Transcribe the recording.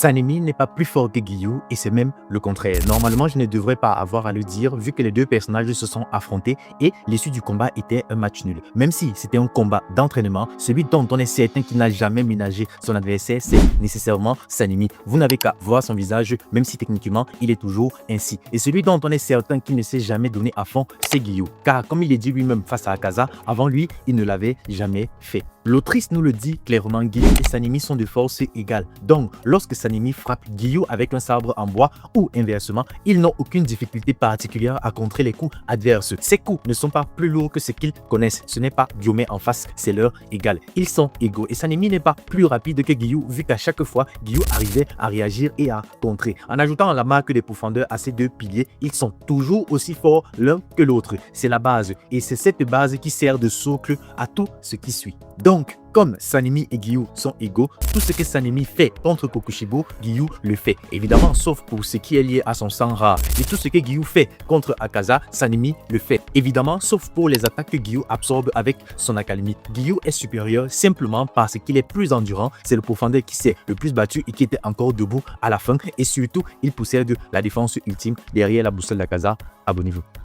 Sanemi n'est pas plus fort que Guillou et c'est même le contraire. Normalement, je ne devrais pas avoir à le dire vu que les deux personnages se sont affrontés et l'issue du combat était un match nul. Même si c'était un combat d'entraînement, celui dont on est certain qu'il n'a jamais ménagé son adversaire, c'est nécessairement Sanemi. Vous n'avez qu'à voir son visage, même si techniquement, il est toujours ainsi. Et celui dont on est certain qu'il ne s'est jamais donné à fond, c'est Guillou. Car comme il est dit lui-même face à Akaza, avant lui, il ne l'avait jamais fait. L'autrice nous le dit clairement, Guillou et Sanemi sont de force égale. Donc, lorsque Sanemi frappe Guillou avec un sabre en bois ou inversement, ils n'ont aucune difficulté particulière à contrer les coups adverses. Ces coups ne sont pas plus lourds que ce qu'ils connaissent. Ce n'est pas Guillaume en face, c'est leur égal. Ils sont égaux et Sanemi n'est pas plus rapide que Guillou vu qu'à chaque fois, Guillou arrivait à réagir et à contrer. En ajoutant la marque des profondeurs à ces deux piliers, ils sont toujours aussi forts l'un que l'autre. C'est la base et c'est cette base qui sert de socle à tout ce qui suit. Donc, comme Sanemi et Guillou sont égaux, tout ce que Sanemi fait contre Kokushibo, Guillou le fait. Évidemment, sauf pour ce qui est lié à son sang rare. Et tout ce que Guillou fait contre Akaza, Sanemi le fait. Évidemment, sauf pour les attaques que Guillou absorbe avec son accalmie. Guillou est supérieur simplement parce qu'il est plus endurant. C'est le profondeur qui s'est le plus battu et qui était encore debout à la fin. Et surtout, il possède la défense ultime derrière la boussole d'Akaza. Abonnez-vous.